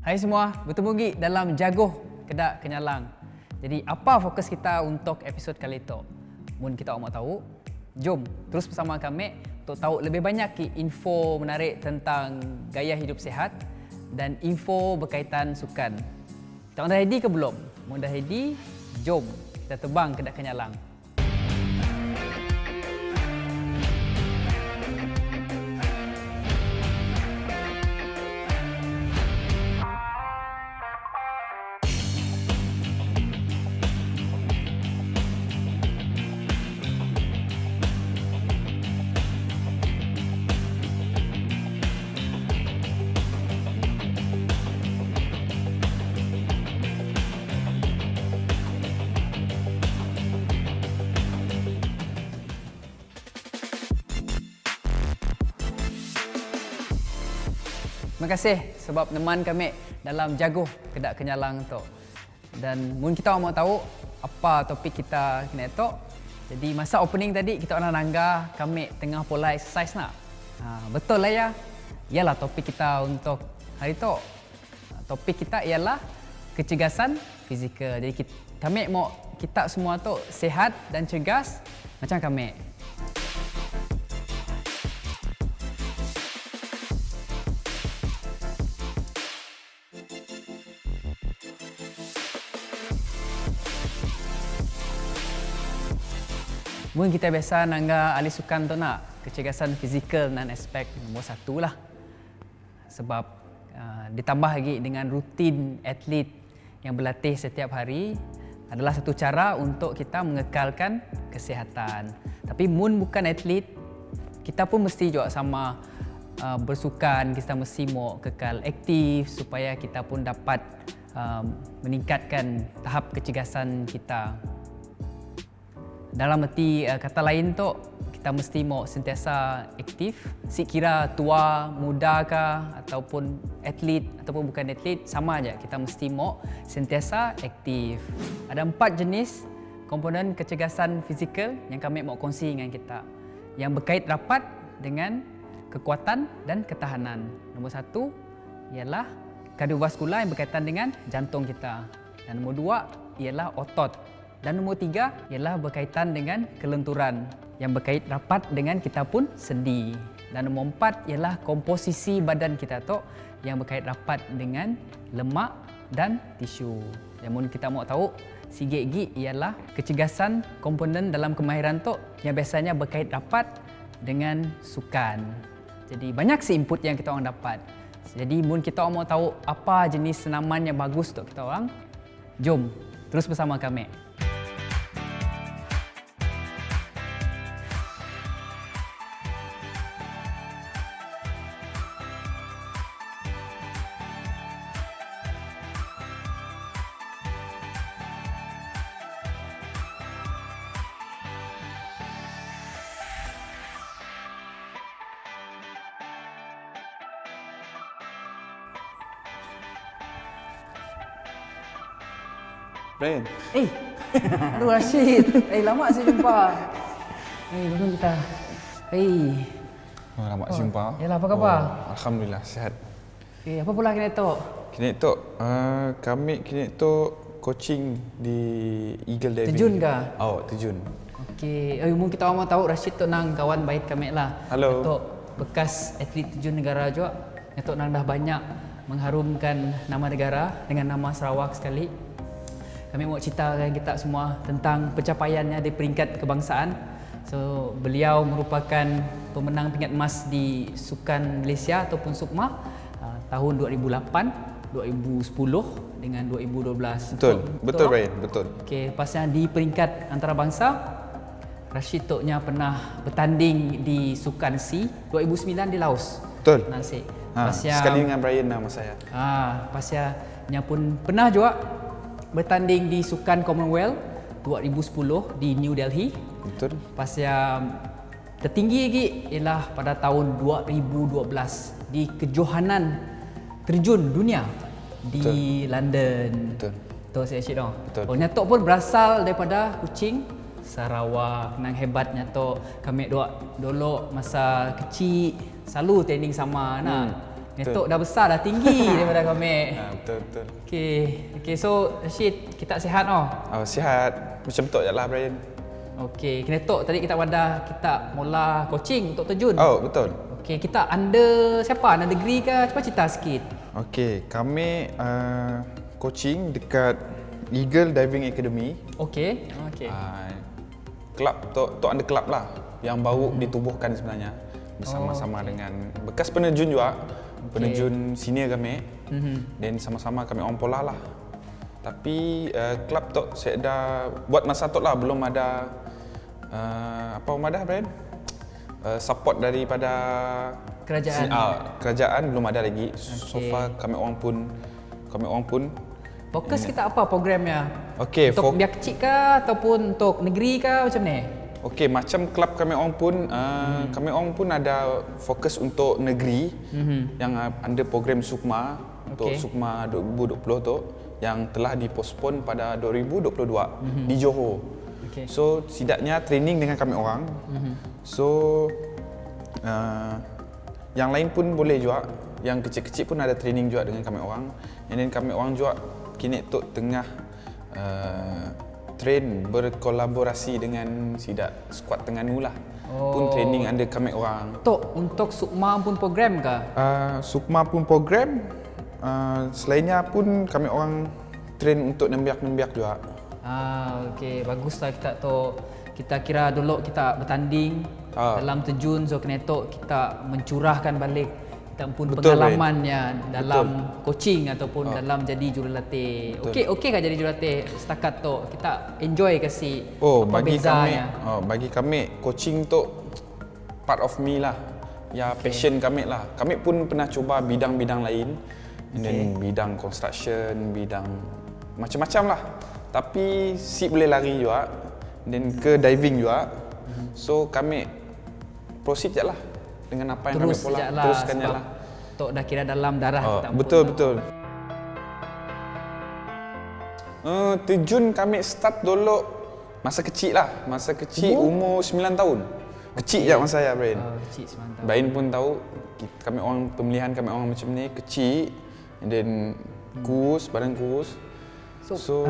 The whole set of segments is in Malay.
Hai semua, bertemu lagi dalam Jaguh Kedak Kenyalang. Jadi apa fokus kita untuk episod kali itu? Mun kita mau tahu, jom terus bersama kami untuk tahu lebih banyak info menarik tentang gaya hidup sihat dan info berkaitan sukan. Kita dah ready ke belum? Mun dah ready, jom kita terbang Kedak Kenyalang. Terima kasih sebab meneman kami dalam Jaguh Kedak Kenyalang tu. Dan mun kita mau tahu apa topik kita kena tu. Jadi masa opening tadi kita orang nangga kami tengah pola exercise nak. Betul lah ya. Ialah topik kita untuk hari tu. Topik kita ialah kecergasan fizikal. Jadi kami mau kita semua tu sihat dan cergas macam kami. Mungkin kita biasa nangga ahli sukan tu nak kecergasan fizikal dan aspek nombor satu lah. Sebab ditambah lagi dengan rutin atlet yang berlatih setiap hari adalah satu cara untuk kita mengekalkan kesihatan. Tapi mun bukan atlet, kita pun mesti juga sama bersukan, kita mesti mau kekal aktif supaya kita pun dapat meningkatkan tahap kecergasan kita. Dalam erti kata lain tu, kita mesti mau sentiasa aktif. Sekira tua, muda kah, ataupun atlet ataupun bukan atlet, sama aja. Kita mesti mau sentiasa aktif. Ada 4 jenis komponen kecergasan fizikal yang kami mau kongsi dengan kita. Yang berkait rapat dengan kekuatan dan ketahanan. Nombor 1 ialah kardiovaskular yang berkaitan dengan jantung kita. Dan nombor 2 ialah otot. Dan nombor 3 ialah berkaitan dengan kelenturan yang berkait rapat dengan kita pun sendi. Dan nombor 4 ialah komposisi badan kita tu yang berkait rapat dengan lemak dan tisu. Yang mungkin kita mau tahu sikit lagi ialah kecergasan komponen dalam kemahiran tu yang biasanya berkait rapat dengan sukan. Jadi banyak input yang kita orang dapat. Jadi mungkin kita orang mau tahu apa jenis senaman yang bagus untuk kita orang, jom terus bersama kami. Brian. Aduh Rashid. Lama saya jumpa. Belum kita. Lama jumpa. Yalah, apa khabar? Alhamdulillah, sihat. Apa pula kena tu? Kini tu, kami kini tu coaching di Eagle Diving. Terjun ke? Oh, terjun. Okey. Mungkin kita mau tahu Rashid tu nang kawan baik kami lah. Halo. Datuk bekas atlet terjun negara juga. Datuk nang dah banyak mengharumkan nama negara dengan nama Sarawak sekali. Kami mau ceritakan kita semua tentang pencapaiannya di peringkat kebangsaan. So, beliau merupakan pemenang tingkat emas di Sukan Malaysia ataupun SUKMA tahun 2008, 2010 dengan 2012. Betul Brian, betul. Okey, pasnya di peringkat antarabangsa, Rashid Toknya pernah bertanding di Sukan SEA 2009 di Laos. Betul. Nasi. Sekali dengan Brian nama saya. Pasnya pun pernah juga bertanding di Sukan Commonwealth 2010 di New Delhi. Betul. Pasnya tertinggi lagi ialah pada tahun 2012 di kejohanan terjun dunia di London. Betul. Betul saya Syed. Betul. Nyatok pun berasal daripada Kuching, Sarawak. Nang hebat Nyatok. Kami dulu masa kecil selalu training sama nak. Netok dah besar, dah tinggi daripada kami. Betul. Okey, so Rashid, kita sihat Sihat. Macam tu je lah, Brian. Okey, Netok tadi kita wadah kita mula coaching untuk terjun. Betul. Okey, kita under siapa? Under degree ke? Cuba cerita sikit. Okey, kami coaching dekat Eagle Diving Academy. Okey. Kelab tu under kelab lah yang baru ditubuhkan sebenarnya bersama-sama dengan bekas penerjun juga. Penerjun senior kami. Dan sama-sama kami orang pola lah. Tapi kelab tu saya dah buat masa tu lah belum ada Brian? Support daripada Kerajaan. Kerajaan belum ada lagi. So far kami orang pun Fokus kita apa programnya? Okey, untuk biar kecil ke ataupun untuk negeri ke macam ni? Okey, macam kelab kami orang pun ada fokus untuk negeri yang under program Sukma untuk Sukma 2020 tu yang telah dipospon pada 2022 di Johor. So setidaknya training dengan kami orang. So yang lain pun boleh juga. Yang kecil-kecil pun ada training juga dengan kami orang. And then kami orang juga kini tu tengah train berkolaborasi dengan Sidak Squad Terengganu lah. Pun training under kami orang. Untuk Sukma pun program ke? Sukma pun program. Selainnya pun kami orang train untuk nembiak-nembiak juga. Okey, baguslah kita kira dulu kita bertanding dalam terjun, so Netok kita mencurahkan balik kita pun pengalamannya dalam coaching ataupun dalam jadi jurulatih. Okey kan jadi jurulatih setakat tu kita enjoy kasi bagi kami coaching tu part of me lah. Ya, passion kami lah. Kami pun pernah cuba bidang-bidang lain. And then bidang construction, bidang macam-macam lah. Tapi boleh lari juga. Dan ke diving juga. So kami proceed je lah dengan apa yang kami pola. Teruskan je lah. Tok dah kira dalam darah kita. Betul. Terjun kami start dulu masa kecil lah. Masa kecil umur 9 tahun. Kecil je masa saya, Brian. Kecil 9 tahun. Brian pun tahu kami orang pemilihan kami orang macam ni, kecil. And then badan kurus. So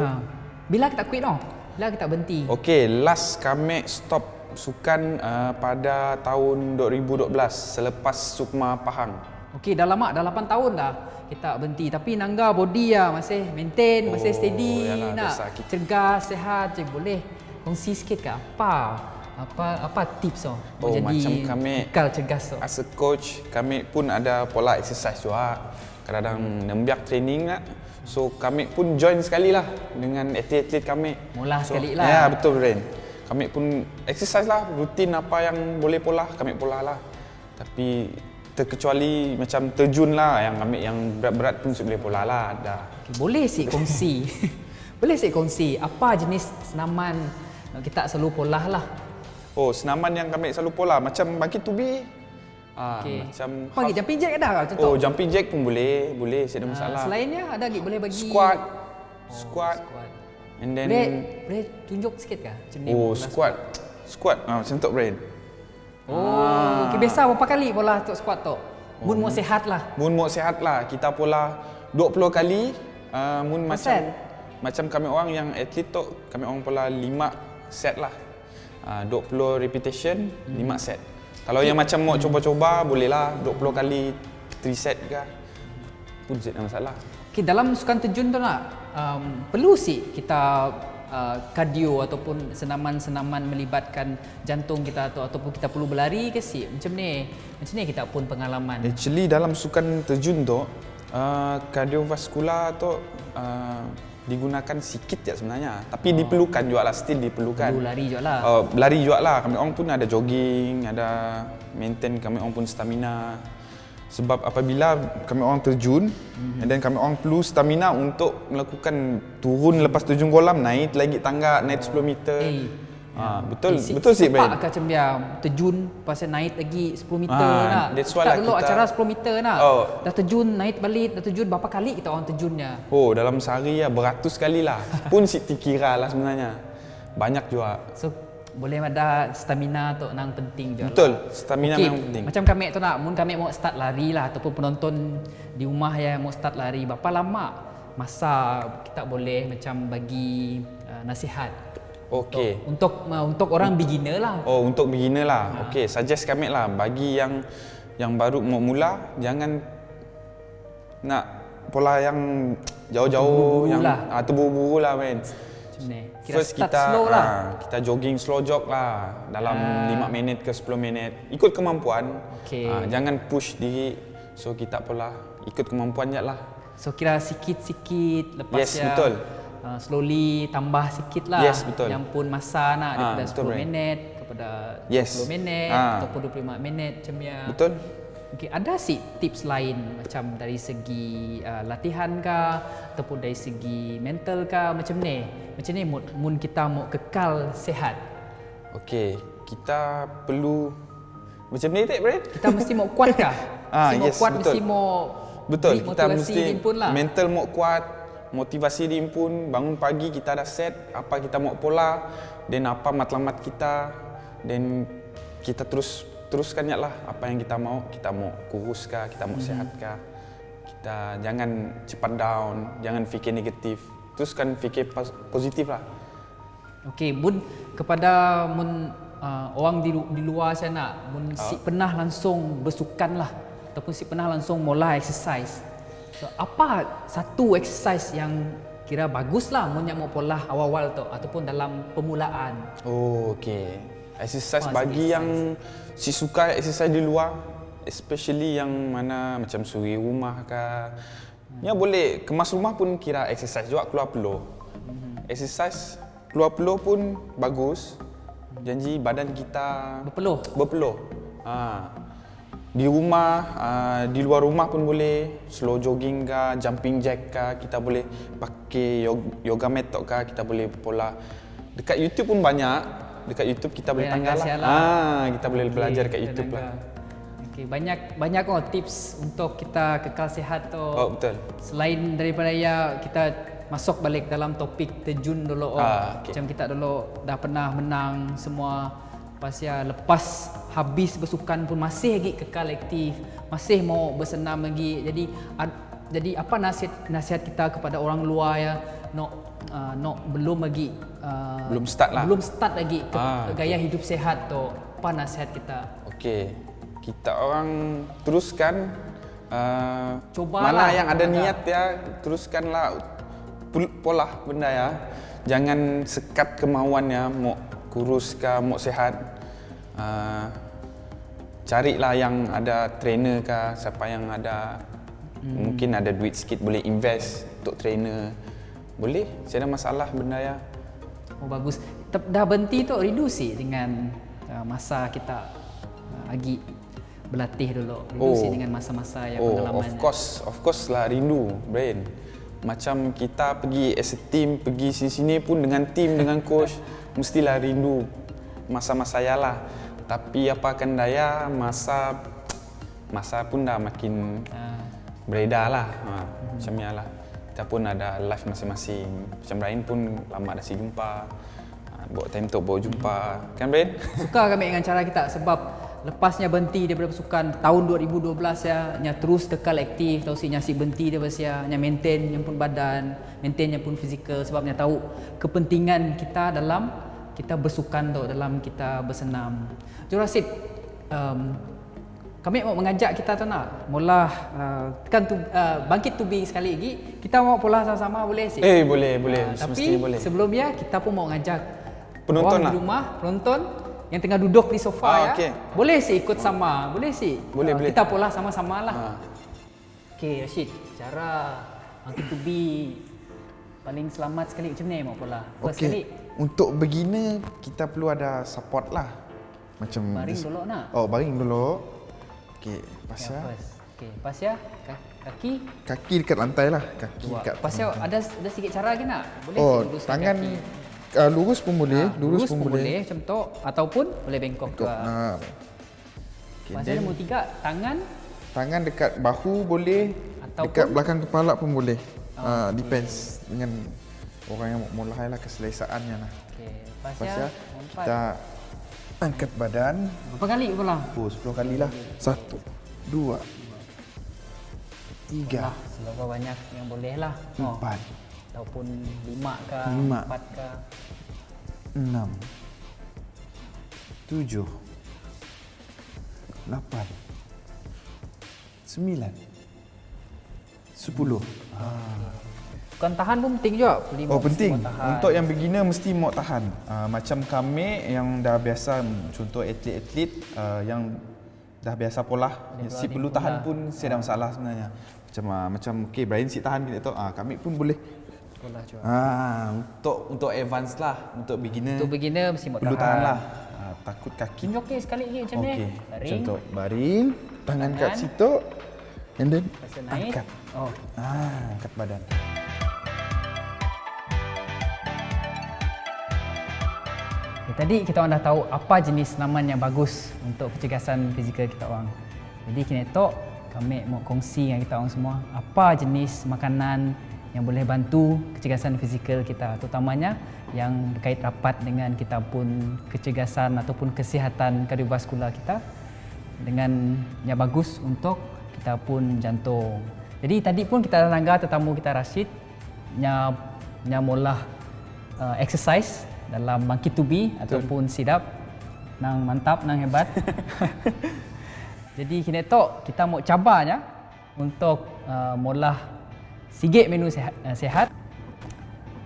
bila kita quit Bila kita berhenti? Okey, last kami stop sukan pada tahun 2012 selepas Sukma Pahang. Okey, dah lama, dah 8 tahun dah kita berhenti. Tapi Nangga body masih maintain, masih steady. Nak cergas, sihat je. Boleh kongsi sikit ke apa tips jadi macam kami kekal cergas as a coach, kami pun ada pola exercise juga. Kadang-kadang nembiak training lah. So kami pun join sekali lah dengan atlet-atlet kami. Mula sekali lah. Ya, betul, Brian. Kami pun exercise lah, rutin apa yang boleh pola, kami pola lah. Tapi terkecuali macam terjun lah, yang berat-berat pun boleh pola lah. Boleh sih kongsi. Boleh sih kongsi apa jenis senaman kita selalu pola lah. Senaman yang kami selalu pola macam bagi tubi. Macam bagi jumping jack ada ke contoh? Jumping jack pun boleh, saya ada masalah. Selainnya ada lagi boleh bagi squat. And then boleh tunjuk sikit ke? Squat macam tu, Brian. Okay, biasa berapa kali pola untuk squat tu? Mun mau sihat lah. Kita pola 20 kali. Mun macam kami orang yang atlet tu, kami orang pola 5 set lah. 20 repetition, 5 set. Kalau yang macam mau coba-coba, bolehlah 20 kali 3 set ke. Pun tak ada masalah. Okay, dalam sukan terjun tu perlu sih kita kardio ataupun senaman-senaman melibatkan jantung kita ataupun kita perlu berlari ke sih? Macam ni kita pun pengalaman. Actually dalam sukan terjun tu, kardiovaskular tu digunakan sikit je sebenarnya, tapi diperlukan juga lah, still diperlukan. Perlu lari juga lah. Lari juga lah, kami orang pun ada jogging, ada maintain kami orang pun stamina. Sebab apabila kami orang terjun, dan kami orang perlu stamina untuk melakukan turun lepas terjun kolam, naik lagi tangga, naik 10 meter. Betul sih, Brian. Sepak macam dia terjun pasal naik lagi 10 meter nak. That's why kita acara 10 meter nak. Dah terjun naik balik, dah terjun berapa kali kita orang terjunnya? Dalam sehari beratus kali lah. Pun Siti kira lah sebenarnya. Banyak juga. So boleh ada stamina tu nang penting je. Betul, stamina Okey, memang penting. Macam kami tu nak, mun kami mau start lari lah ataupun penonton di rumah yang mau start lari, berapa lama masa kita boleh macam bagi nasihat Okey. untuk orang beginner lah. Oh, untuk beginner lah. Okey, suggest kami lah bagi yang baru mau mula, jangan nak pola yang jauh-jauh, yang terburu-buru lah men. Macam ni. Kira First start kita slow lah. kita jogging slow jog lah dalam 5 minit ke 10 minit. Ikut kemampuan. Okey. Jangan push diri. So kita pula ikut kemampuan je lah. So kira sikit-sikit lepas Yes, betul. Slowly tambah sikit lah. Yes, betul. Yang pun masa nak daripada betul, 10 Brian. minit kepada Yes. 10 minit ataupun 25 minit macam ya. Betul. Okay, ada sih tips lain macam dari segi latihan kah ataupun dari segi mental kah macam ni. Macam ni mun kita mau kekal sihat. Okey, kita perlu macam ni tak, Brian? Kita mesti mau kuat kah? Mesti mau yes, kuat, betul. mesti mau Betul, beri kita motivasi mesti himpun lah. mental mau kuat, motivasi diimpun, bangun pagi kita dah set apa kita mau pola, dan apa matlamat kita, dan kita teruskan lah apa yang kita mau kurus kah, kita mau sehat kah. Kita jangan cepat down, jangan fikir negatif, teruskan fikir positif lah. Okey, mun kepada orang di luar sana, mun si pernah langsung bersukan lah ataupun si pernah langsung mula exercise. So, apa satu exercise yang kira bagus lah mun yang mau pola awal-awal tu ataupun dalam permulaan? Oh, okey. Exercise Apa bagi exercise? yang si suka exercise di luar, especially yang mana macam suri rumah kah. Ya boleh kemas rumah pun kira exercise juga, keluar peluh. Exercise keluar peluh pun bagus. Janji badan kita berpeluh. Di rumah, di luar rumah pun boleh slow jogging kah, jumping jack kah, kita boleh pakai yoga mat kah, kita boleh pola. Dekat YouTube pun banyak. Dekat YouTube kita boleh tanggal lah. Kita boleh belajar dekat YouTube lah. Okey, banyak tips untuk kita kekal sihat tu. Oh, betul. Selain daripada ya kita masuk balik dalam topik terjun dulu. Okay. Macam kita dulu dah pernah menang semua. Lepas habis bersukan pun masih lagi kekal aktif, masih mau bersenam lagi. Jadi apa nasihat kita kepada orang luar ya belum lagi Belum start lagi gaya hidup sehat tu. Apa nasihat kita? Okey. Kita orang teruskan Cobalah, mana yang ada niat ya, teruskanlah pola benda ya. Jangan sekat kemauan ya, mau kurus kah, mau sehat. Carilah yang ada trainer kah, siapa yang ada mungkin ada duit sikit boleh invest untuk trainer. Boleh, tidak ada masalah benda ya. Oh bagus. Dah berhenti tu reduce dengan masa kita lagi berlatih dulu. Reduce dengan masa-masa yang pengalaman. Of course lah rindu, Brian. Macam kita pergi as a team, pergi sini-sini pun dengan team, dengan coach, mestilah rindu masa-masa saya lah. Tapi apa akan daya, masa pun dah makin beredar lah. Macam ya lah. Kita pun ada life masing-masing. Macam Brian pun lama dah si jumpa. Bawa time tu bawa jumpa. Kan Brian? Suka kami dengan cara kita sebab lepasnya berhenti daripada bersukan tahun 2012 ya, nya terus kekal aktif, tahu si nyasi berhenti daripada sia, nya maintain yang pun badan, maintain yang pun fizikal sebabnya tahu kepentingan kita dalam kita bersukan tu, dalam kita bersenam. Jurasid, kami mau mengajak kita tu nak mula bangkit tubing sekali lagi. Kita mau pola sama-sama boleh sih? Boleh. Tapi boleh. sebelumnya kita pun mau ngajak penonton orang lah. di rumah, penonton yang tengah duduk di sofa ya. Okay. Boleh sih ikut sama, boleh sih. Boleh. Kita pola sama-sama lah. Okey, Rashid, cara bangkit tubing paling selamat sekali macam ni mau pola. First sekali. Untuk beginner kita perlu ada support lah. Macam Baring dulu nak. Baring dulu. Okey, pas ya. Okey, pas ya. Kaki Kaki dekat lantai lah. Kaki dua. dekat. Pas ya ada sikit cara lagi nak? Boleh sih luruskan tangan kaki. lurus pun boleh, lurus pun boleh macam tu ataupun boleh bengkok juga. Okay, Pasal nombor 3, tangan dekat bahu boleh, ataupun dekat belakang kepala pun boleh. Depends dengan orang yang mulai lah keselesaannya lah. Okey, lepas Lepas ya. ya, kita angkat badan. Berapa kali pula? Oh, 10 kali lah. 1, 2, 3, Seberapa banyak yang boleh lah. 4, Ataupun 5 ke, 5. 4 ke. 6, 7, 8, 9, 10. Bukan tahan pun penting juga. Oh, penting. Tahan. Untuk yang beginner mesti mau tahan. Macam kami yang dah biasa, contoh atlet-atlet yang dah biasa pola, si perlu tahan pun saya ada masalah sebenarnya. Macam okey, Brian si tahan kita tu. Kami pun boleh. Pola juga. Untuk advance lah, untuk beginner. Untuk beginner mesti mau perlu tahan. tahan lah. Takut kaki. Okey, sekali lagi macam ni. Okey. Baring. Contoh baring, tangan kat situ, and then Pasal naik. angkat. Oh. Angkat badan. Okay, tadi kita orang dah tahu apa jenis senaman yang bagus untuk kecergasan fizikal kita orang. Jadi kini tok kami mau kongsi dengan kita orang semua apa jenis makanan yang boleh bantu kecergasan fizikal kita, terutamanya yang berkait rapat dengan kita pun kecergasan ataupun kesihatan kardiovaskular kita dengan yang bagus untuk kita pun jantung. Jadi tadi pun kita dah langgar tetamu kita Rashid yang mula exercise dalam monkey to be ataupun sit up nang mantap nang hebat. Jadi kini tok kita mau cabarnya untuk mula sikit menu sihat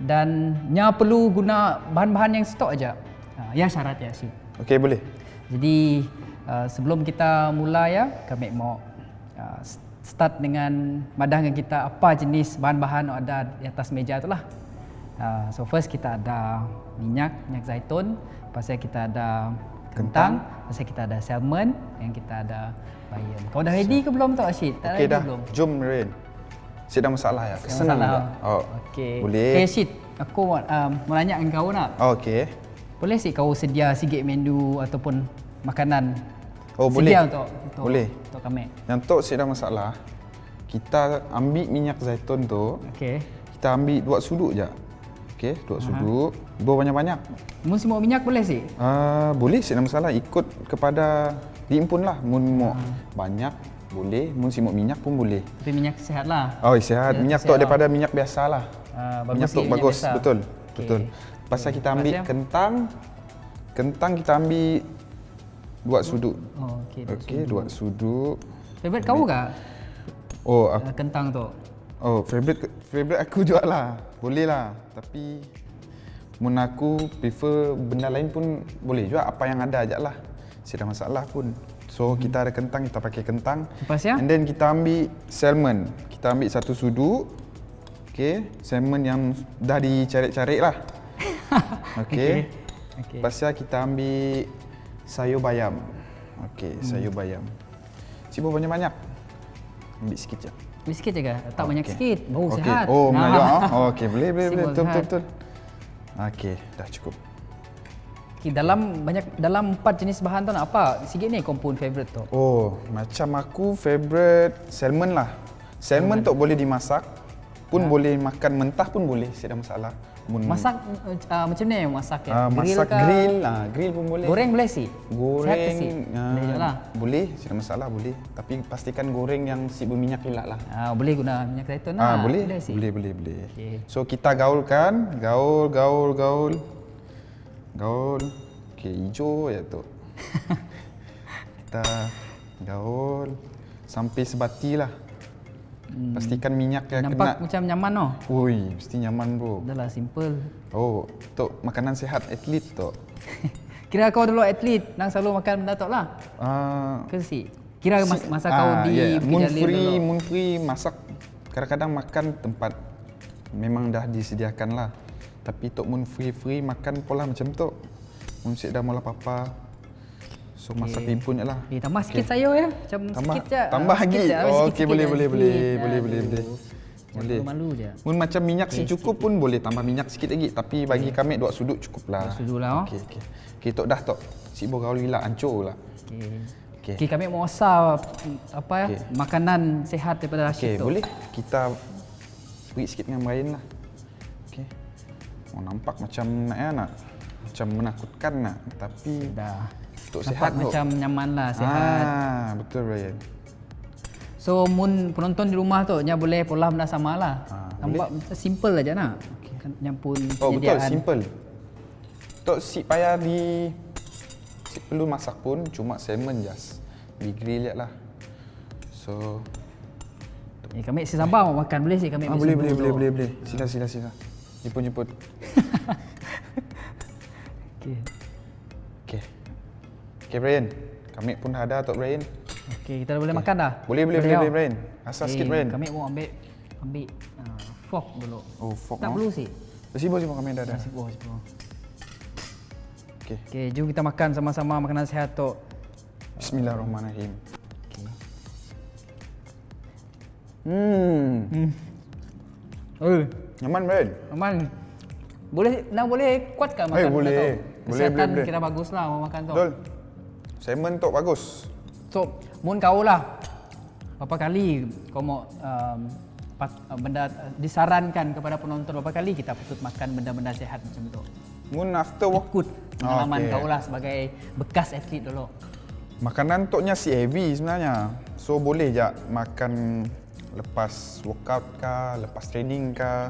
dan nya perlu guna bahan-bahan yang stok aja. Ya syarat ya sih. Okey, boleh. Jadi sebelum kita mula ya, kami mau start dengan madah dengan kita apa jenis bahan-bahan yang ada di atas meja tu lah. So first kita ada minyak zaitun, lepas itu kita ada kentang, lepas itu kita ada salmon, yang kita ada bayam. Kau dah ready ke belum tu Rashid? Tak Okey ready dah. belum? Jom Rin. Saya dah masalah ya. Tak Senang masalah. tak? Oh. Okey. Boleh. Okay, Rashid, aku mau nanya dengan kau nak. Okey. Boleh sih kau sedia sikit menu ataupun makanan Oh, sedia boleh. untuk Boleh. untuk kami. Yang tu saya dah masalah. Kita ambil minyak zaitun tu, Okey. kita ambil 2 sudut je. Okey, 2 sudut. Buah banyak-banyak. Mun semua minyak boleh sih? Boleh, saya dah masalah. Ikut kepada diimpun lah. Mun mau banyak boleh, mun si mau minyak pun boleh. Tapi minyak sihat lah. Oh, sihat. Minyak tu sihat daripada minyak biasa lah. Bagus Minyak tu sikit bagus, biasa. betul. Okey. Betul. Pasal kita ambil Lepas kentang. Kentang kita ambil 2 sudut. Oh, okey. Okey, 2 sudut. Favorite kau ke Oh, kentang tu? favorite aku juga lah. Boleh lah. Tapi mun aku prefer benda lain pun boleh juga. Apa yang ada ajak lah. Saya dah masalah pun. So kita ada kentang, kita pakai kentang. Lepas ya? And then kita ambil salmon. Kita ambil 1 sudut. Okay, salmon yang dah dicarik-carik lah. Okay. Okey. Lepas tu kita ambil sayur bayam. Okay, sayur bayam. Cibu banyak-banyak. Ambil sikit je. Ambil sikit je ke? Tak banyak Okey. sikit. Baru Okey. sihat. Oh, banyak. Oh, okey, boleh. Sihat. Betul. Okey, dah cukup. Okay, dalam 4 jenis bahan tu nak apa? Sikit ni kau pun favorite tu. Oh, macam aku favorite salmon lah. Salmon tu boleh dimasak, pun boleh makan mentah pun boleh, tak ada masalah. Masak macam ni masak ya? Masak ke? grill pun boleh. Goreng boleh sih? Sihat ke Goreng sih? Boleh je lah. boleh, tak ada masalah boleh. Tapi pastikan goreng yang si berminyak elak lah. Boleh guna minyak zaitun lah. Boleh. sih. Boleh. Okey. So kita gaulkan, gaul. Okey, hijau je tu. Kita gaul sampai sebati lah. Pastikan minyak yang Nampak kena. macam nyaman tau. Ui, mesti nyaman bro. Dah lah simple. Oh, tu makanan sihat atlet tu. Kira kau dulu atlet, nang selalu makan benda tu lah. Ke si? Kira masa kau di Moon Bukit Jalil dulu. free masak. Kadang-kadang makan tempat memang dah disediakan lah. Tapi tok moon free makan pola macam tu. Mun sik dah mula papa. So masak impun je lah. Tambah sikit sayur ya. Macam sikit je. Tambah lagi. Sikit je. Oh, Sikit-sikit okey boleh. je, Boleh. sikit. Boleh. Malu je. Mun macam minyak si cukup pun boleh tambah minyak sikit lagi. Tapi bagi kami 2 sudut cukup lah. 2 sudut lah. Okey, tok dah tok. Si bau gila hancur lah. Okey. Okey, kami mau asal apa ya? Makanan sihat daripada Rashid Okey, tu. boleh. Kita beri sikit dengan Brian lah. Okey. nampak macam macam menakutkan nak, tapi Dah. untuk Nampak sihat tu. macam nyaman lah, sihat. Betul Brian. So mun penonton di rumah tu nya boleh pola benda sama lah. Boleh. Nampak macam simple aja nak. Kan yang pun Oh betul, penyediaan. simple. Tok si payah si perlu masak pun cuma salmon just di grill je lah. So Kami si sabar mau makan boleh sih kami. boleh. Sila. Jemput. Okey. Okay Brian. Kami pun dah ada Tok Brian. Okey, kita dah boleh makan dah. Boleh tau? Brian. Asal sikit Brian. Kami mau ambil fork dulu. Oh, fork. Tak perlu sih. Sibuk kami dah ada. Sibuk. Okey. Okey, jom kita makan sama-sama makanan sihat tu. Bismillahirrahmanirrahim. Okey. Nyaman Brian. Aman. Boleh kuatkan makan boleh. benda tu. Boleh, Kesihatan boleh. kira baguslah mau makan tu. Betul. Salmon Tok bagus. So, mun kau lah. Berapa kali kau mau benda disarankan kepada penonton berapa kali kita patut makan benda-benda sehat macam tu. Mun after work Ikut pengalaman okey. kau lah sebagai bekas atlet dulu. Makanan Toknya si heavy sebenarnya. So boleh je makan lepas workout kah, lepas training kah.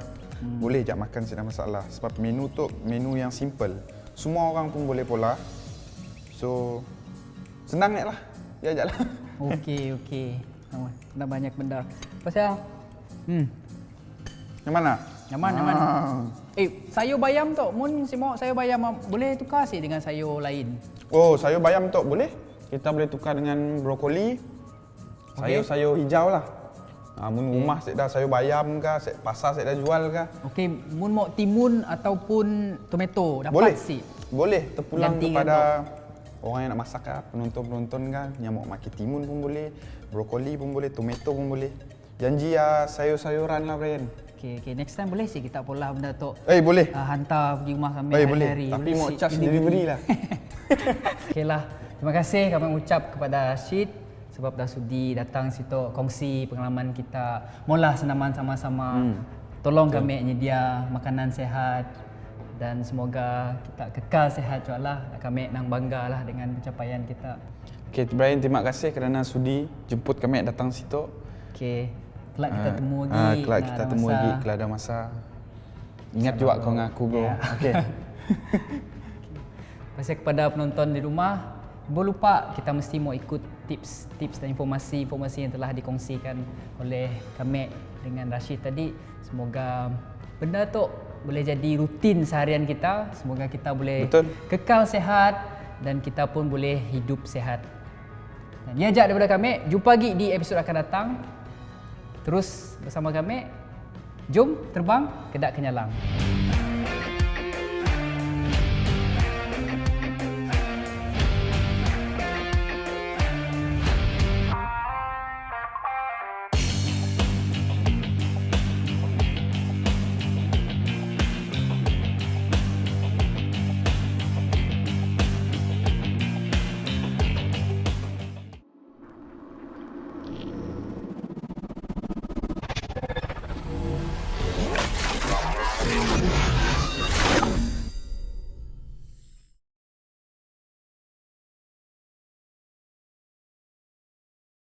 Boleh je makan tidak masalah. Sebab menu tu menu yang simple. Semua orang pun boleh pola. So senang je lah. Ya je lah. Okey. Nak banyak benda. Pasal Yang mana? nyaman. Sayur bayam tu, mun si mau sayur bayam boleh tukar sih dengan sayur lain. Oh, sayur bayam Tok boleh. Kita boleh tukar dengan brokoli. Sayur-sayur hijau lah. Mun rumah saya dah sayur bayam kah, pasar saya dah jual kah. Okey, mun mau timun ataupun tomato dapat Boleh. sih. Boleh terpulang Ganti kepada orang yang nak masak kah, penonton-penonton kan, yang mau makan timun pun boleh, brokoli pun boleh, tomato pun boleh. Janji sayur-sayuran lah Brian. Okey, next time boleh sih kita pola benda tu. Boleh. Hantar pergi rumah kami Boleh. hari-hari. Tapi mau sih, charge delivery lah. Okeylah. Terima kasih kami ucap kepada Rashid sebab dah sudi datang situ kongsi pengalaman kita. Mula senaman sama-sama. Tolong kami nyedia makanan sehat dan semoga kita kekal sehat jugalah. Kami nang banggalah dengan pencapaian kita. Okay, Brian, terima kasih kerana sudi jemput kami datang situ. Okey. Kelak kita temu lagi. Kelak kita temu lagi kalau ada masa. Ingat juga kau dengan aku bro. Ya. Okey. Pasal kepada penonton di rumah, jangan lupa kita mesti mau ikut tips dan informasi yang telah dikongsikan oleh kami dengan Rashid tadi. Semoga benda tu boleh jadi rutin seharian kita. Semoga kita boleh kekal sehat dan kita pun boleh hidup sehat. Dan ini ajak daripada kami. Jumpa lagi di episod akan datang. Terus bersama kami. Jom terbang ke Dak Kenyalang.